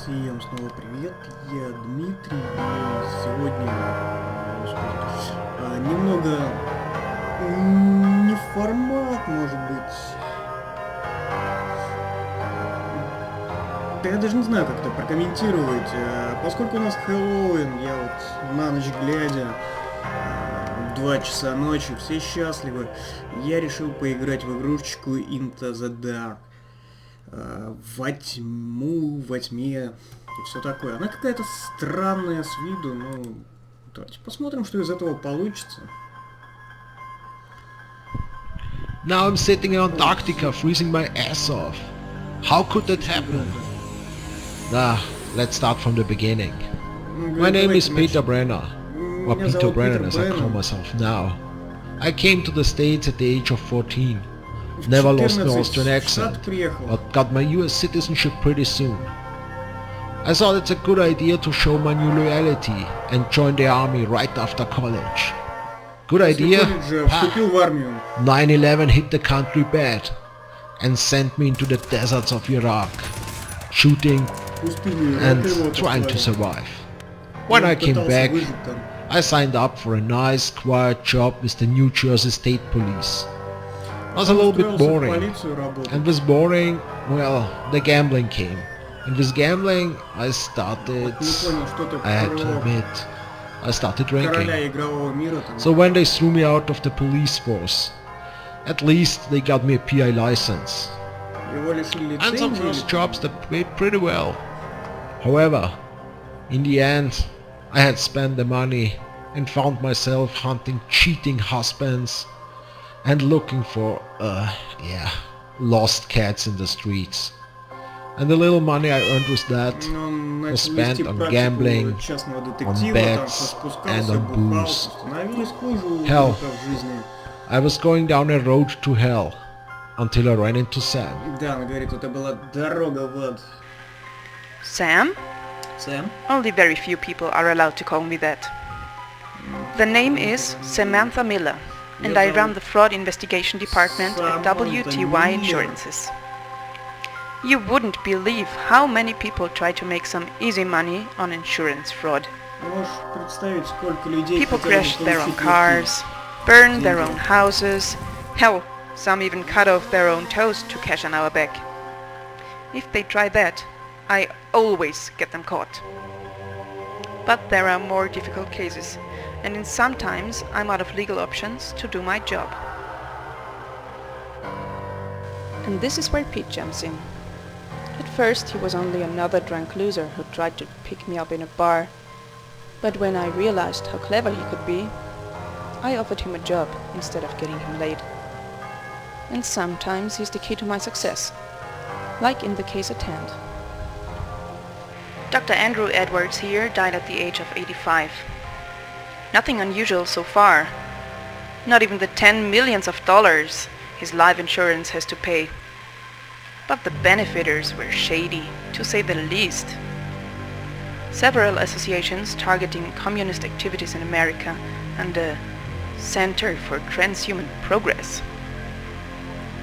Всем снова привет, я Дмитрий, и сегодня, немного не формат, может быть, да я даже не знаю, как это прокомментировать, поскольку у нас Хэллоуин, я вот на ночь глядя, в 2 часа ночи, все счастливы, я решил поиграть в игрушечку Into the Dark. Во тьму, во тьме и все такое. Она какая-то странная с виду, но давайте посмотрим, что из этого получится. Now I'm sitting in Antarctica freezing my ass off. How could that happen? Let's start from the beginning. My name is Peter Brenner, or Peter Brenner as I call myself now. I came to the States at the age of 14. Never lost my Austrian accent, but got my US citizenship pretty soon. I thought it's a good idea to show my new loyalty and join the army right after college. Good idea? 9/11 hit the country bad and sent me into the deserts of Iraq, shooting and trying to survive. When I came back, I signed up for a nice quiet job with the New Jersey State Police. It was a little bit boring, and with boring, well, the gambling came. And with gambling, I had to admit, I started drinking. So when they threw me out of the police force, at least they got me a PI license. And some first jobs that paid pretty well. However, in the end, I had spent the money and found myself hunting cheating husbands and looking for, lost cats in the streets. And the little money I earned with that was spent on gambling, on bets, and on booze. Hell, I was going down a road to hell until I ran into Sam. Sam? Sam? Only very few people are allowed to call me that. The name is Samantha Miller, and I run the fraud investigation department at WTY Insurances. You wouldn't believe how many people try to make some easy money on insurance fraud. People crash their own cars, burn their own houses, hell, some even cut off their own toes to cash on our back. If they try that, I always get them caught. But there are more difficult cases, and in sometimes I'm out of legal options to do my job. And this is where Pete jumps in. At first he was only another drunk loser who tried to pick me up in a bar, but when I realized how clever he could be, I offered him a job instead of getting him laid. And sometimes he's the key to my success, like in the case at hand. Dr. Andrew Edwards here died at the age of 85. Nothing unusual so far. Not even the $10 million his life insurance has to pay. But the benefiters were shady, to say the least. Several associations targeting communist activities in America and the Center for Transhuman Progress.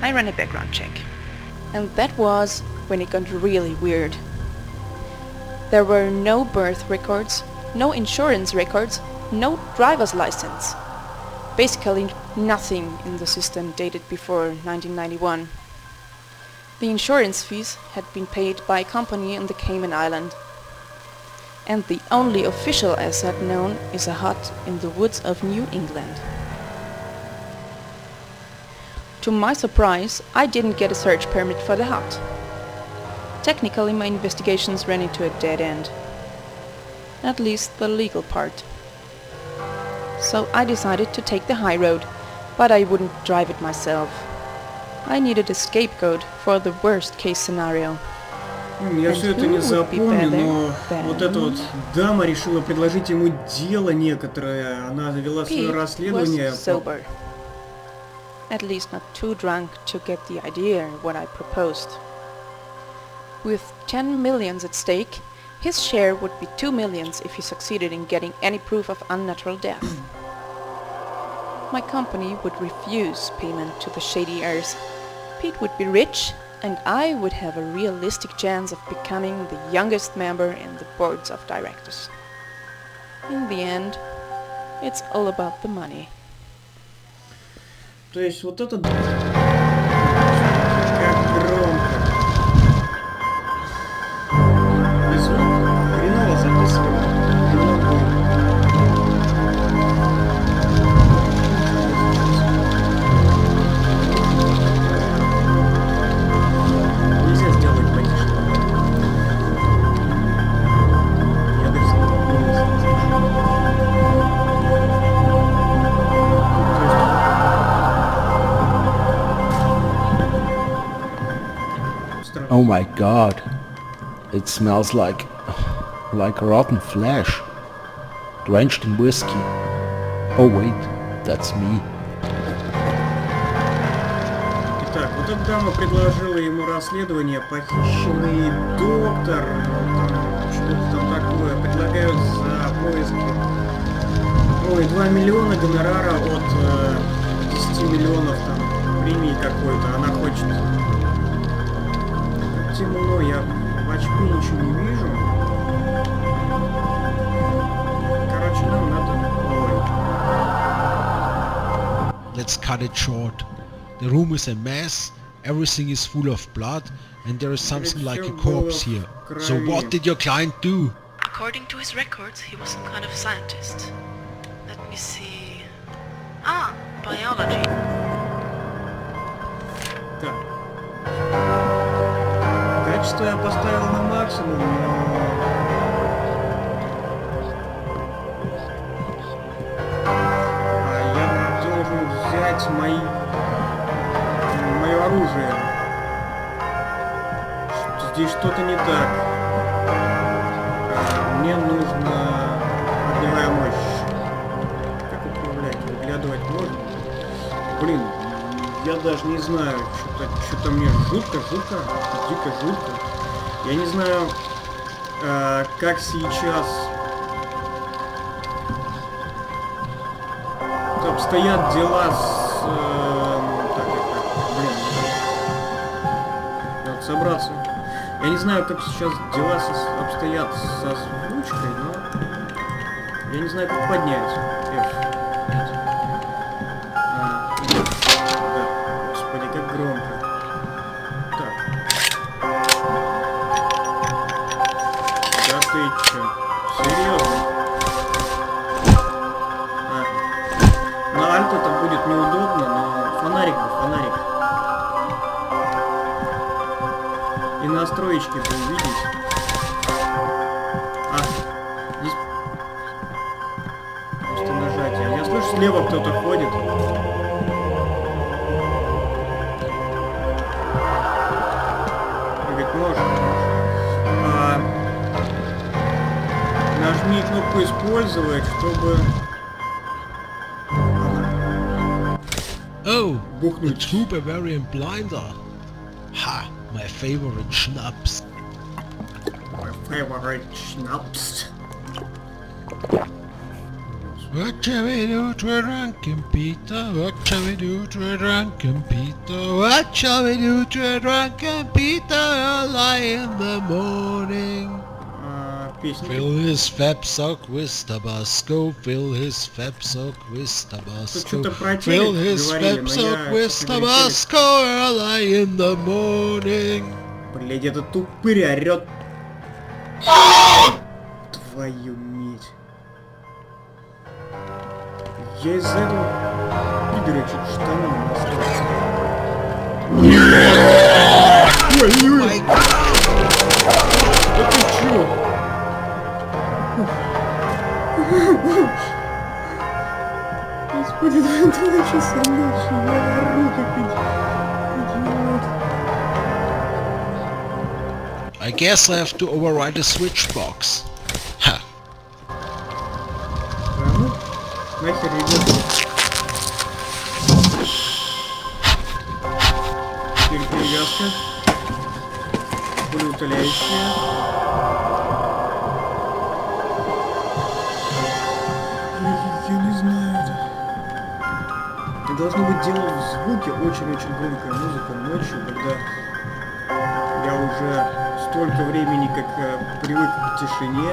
I ran a background check. And that was when it got really weird. There were no birth records, no insurance records, no driver's license. Basically nothing in the system dated before 1991. The insurance fees had been paid by a company in the Cayman Island. And the only official asset known is a hut in the woods of New England. To my surprise, I didn't get a search permit for the hut. Technically, my investigations ran into a dead end. At least the legal part. So I decided to take the high road, but I wouldn't drive it myself. I needed a scapegoat for the worst case scenario. Я все это не запомню, но вот эта вот дама решила предложить ему дело некоторое. Она вела свое расследование. Sober. At least not too drunk to get the idea what I proposed. With 10 millions at stake, his share would be 2 millions if he succeeded in getting any proof of unnatural death. My company would refuse payment to the shady heirs. Pete would be rich, and I would have a realistic chance of becoming the youngest member in the boards of directors. In the end, it's all about the money. То есть вот это... Как громко. И звук хреново записывает. Нельзя сделать потише. Я даже Oh my god. It smells like rotten flesh. Drenched in whiskey. Oh wait, that's me. Итак, вот эта дама предложила ему расследование, похищенный доктор, что-то там такое, предлагают за поиски. Ой, 2 миллиона гонорара от 10 миллионов там премии какой-то, она хочет. Темно, я в очке ничего не вижу. Короче, нам надо... Ой. Let's cut it short. The room is a mess, everything is full of blood, and there is something like a corpse here. So what did your client do? According to his records, he was some kind of scientist. Let me see... Ah, biology. Так. Качество я поставил на максимум, но... я должен взять мое оружие. Здесь что-то не так. Мне нужна огневая мощь. Как управлять? Выглядывать можно? Блин, я даже не знаю. Что-то мне жутко, дико жутко. Я не знаю, как сейчас обстоят дела с... Надо собраться. Я не знаю, как сейчас дела обстоят со озвучкой, но... Я не знаю, как поднять. Господи, как громко. Так. Да ты чё? Серьезно? На альт это будет неудобно, но фонарик. И настроечки бы увидеть. Здесь просто нажатие. Я слышу, слева кто-то ходит. Прыгать можно. Нажми кнопку использовать, чтобы... Oh, the Buchnуть. Trooper Variant Blinder. Ha, my favorite schnapps. My favorite schnapps. What shall we do to a drunken Peter? What shall we do to a drunken Peter? What shall we do to a drunken Peter early in the morning? Песня. Fill his fab sock with Tabasco, fill his fab sock with Tabasco, что-то про fill телек his говорили, fab но sock я with что-то говорю, Tabasco early in the morning. Блядь, этот тупырь орёт. Твою медь. Я из-за этого пидора чуть штаны не настроил. Ой-ой-ой. Да ты чё? Господи, 2 часа ночи, я ору как идиот. I guess I have to override the switch box. Ha. Ну, нахер ребята. Теперь перевязка. Пулеутоляющая. Я не знаю. И должно быть дело в звуке. Очень-очень громкая музыка ночью, когда уже столько времени, как привык к тишине.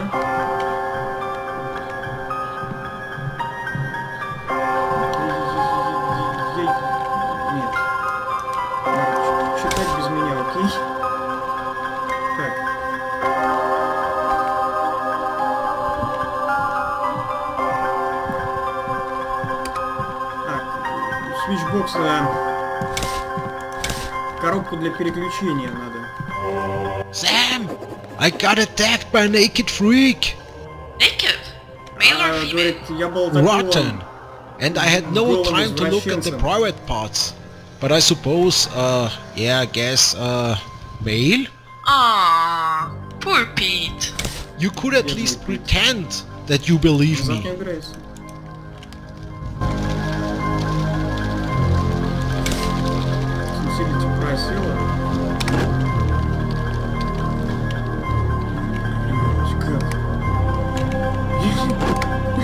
Нет. Читать без меня, окей? Так. Switchbox, коробку для переключения надо. Sam, I got attacked by a naked freak. Naked? Male or female? Говорит, я был такой Rotten. And I had no time to look at the private parts. But I suppose, yeah, I guess, male? Aww, poor Pete. You could at least pretend that you believe Назад не me. играется. Sensibility просела.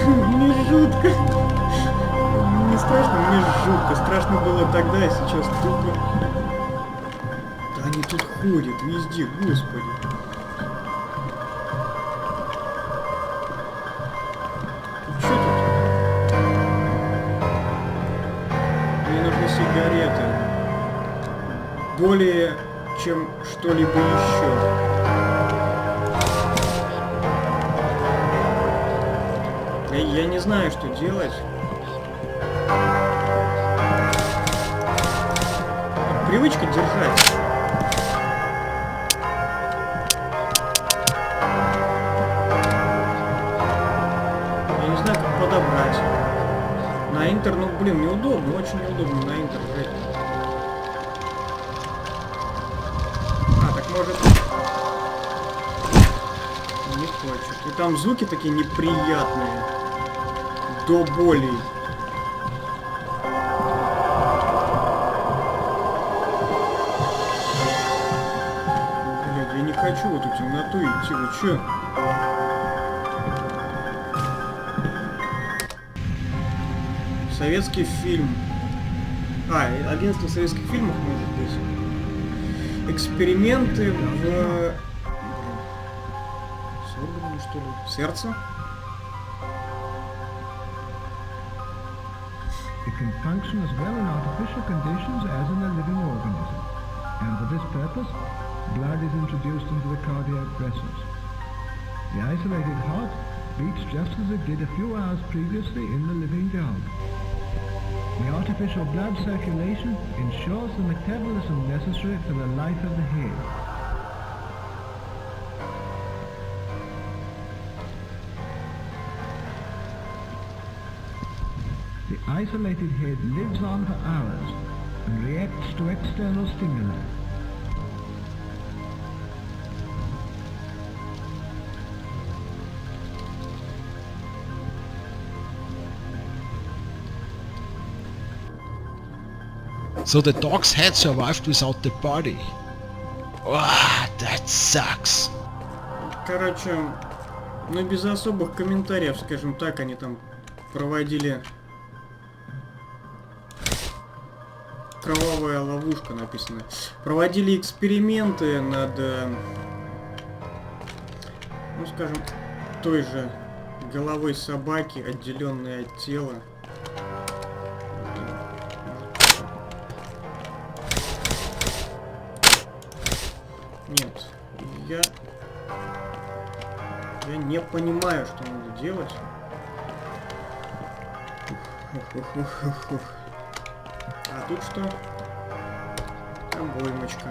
Мне жутко. Не страшно, мне жутко. Страшно было тогда, а сейчас тупо. Да они тут ходят везде, господи. Что тут? Мне нужны сигареты. Более чем что-либо еще. Я не знаю, что делать. Привычка держать. Я не знаю, как подобрать. На интер, ну блин, неудобно, очень неудобно на интер играть. А, так может... Не хочет. И там звуки такие неприятные. До боли. Блядь, я не хочу в эту темноту идти, вы чё? Советский фильм. А, агентство советских фильмов может быть. Эксперименты в... С органами, что ли? Сердце? It can function as well in artificial conditions as in a living organism. And for this purpose, blood is introduced into the cardiac vessels. The isolated heart beats just as it did a few hours previously in the living dog. The artificial blood circulation ensures the metabolism necessary for the life of the head. The isolated head lives on for hours and reacts to external stimuli. So the dog's head survived without the body. Wow, that sucks. Короче, ну без особых комментариев, скажем так, они там проводили... Кровавая ловушка написано. Проводили эксперименты над, ну скажем, той же головой собаки, отделенной от тела. Нет, я не понимаю, что надо делать. А тут что? Обоймочка.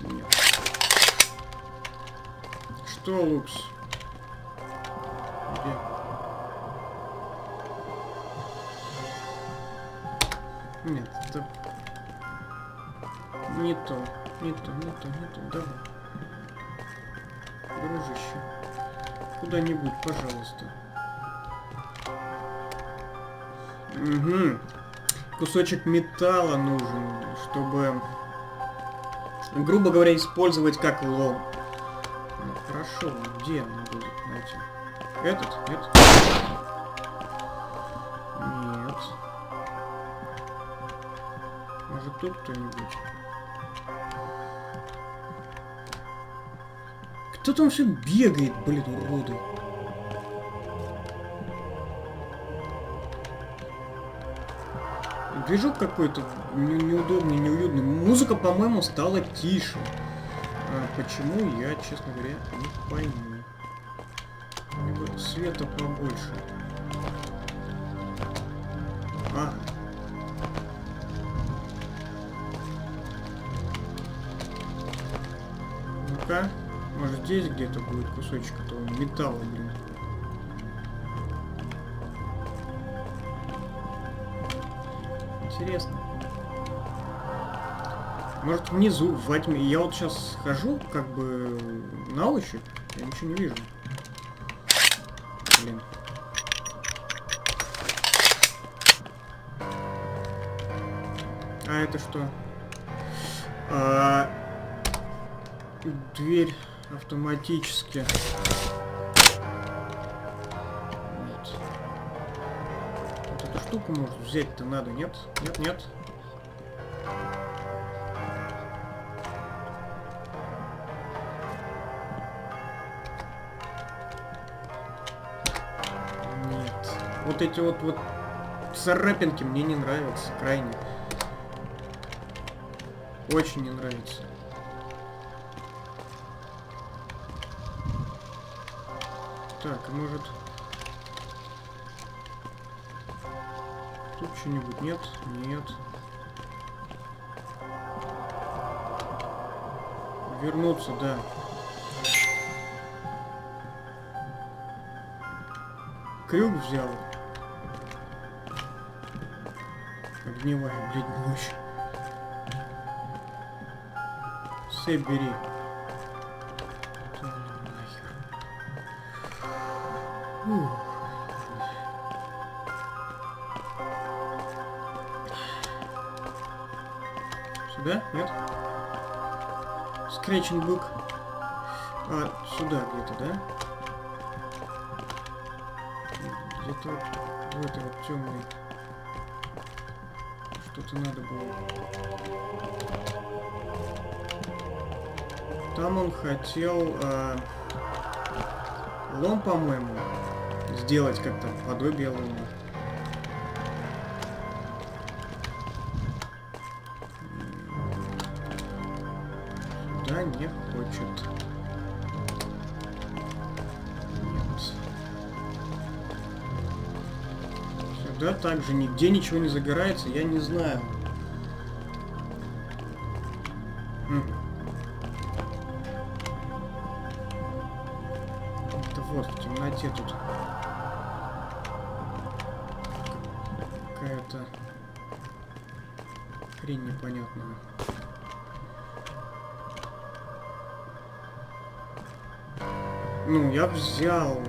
Нет. Что, Лукс? Где? Нет, это... Не то, не то, не то, не то. Давай. Дружище. Куда-нибудь, пожалуйста. Угу. Кусочек металла нужен, чтобы, грубо говоря, использовать как лом. Хорошо, где я могу найти? Этот? Нет? Нет. Может тут кто-нибудь? Кто там все бегает, блин, уроды? Движок какой-то неудобный, неуютный. Музыка, по-моему, стала тише. Почему, я, честно говоря, не пойму. Либо света побольше. Ну-ка. Может, здесь где-то будет кусочек этого металла, блин. Интересно. Может, внизу, во тьме. Я вот сейчас хожу, как бы, на ощупь. Я ничего не вижу. Блин. А это что? Дверь автоматически. Нет. Вот эту штуку, может, взять-то надо, нет? Нет, нет. Нет. Вот эти вот царапинки мне не нравятся, крайне. Очень не нравится. Так, может... Тут что-нибудь нет? Нет. Вернуться, да. Крюк взял. Огневая, блядь, мощь. Все бери. Сюда? Нет? Скретчинг бук. Сюда где-то, да? Где-то в этой вот темной. Что-то надо было. Там он хотел лом, по-моему, сделать как-то подобие лома. Сюда не хочет. Нет. Сюда также нигде ничего не загорается, я не знаю. Вот, в темноте тут какая-то хрень непонятная. Ну, я взял...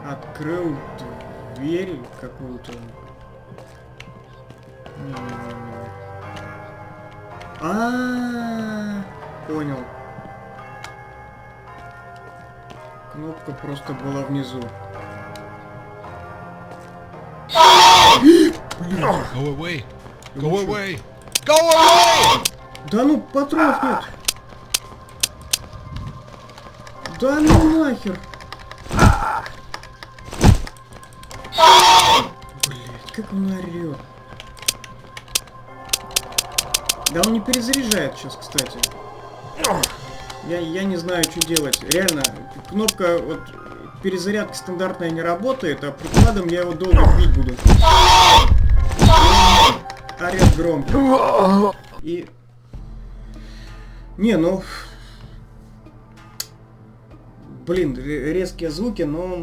Открыл дверь какую-то. Понял. Кнопка просто была внизу. Go away! Go away! Go away! Да ну, патронов нет! Да ну нахер! Блять, как он орёт! Да он не перезаряжает сейчас, кстати. Я не знаю, что делать. Реально, кнопка вот перезарядка стандартная не работает, а прикладом я его долго бить буду. Орёт громко. И... Не, ну... Блин, резкие звуки, но...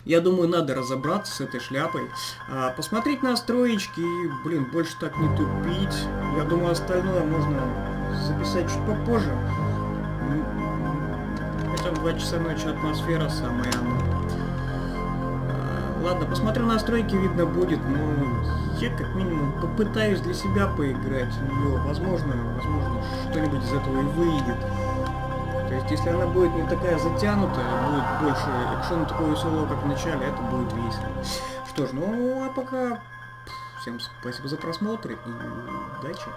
Я думаю, надо разобраться с этой шляпой, посмотреть настроечки и, блин, больше так не тупить. Я думаю, остальное можно записать чуть попозже. Хотя в 2 часа ночи атмосфера самая. Ладно, посмотрю настройки, видно будет, но я как минимум попытаюсь для себя поиграть в нее. Возможно, что-нибудь из этого и выйдет. То есть, если она будет не такая затянутая, будет больше экшена такого веселого, как в начале, это будет весело. Что ж, ну а пока всем спасибо за просмотр и удачи.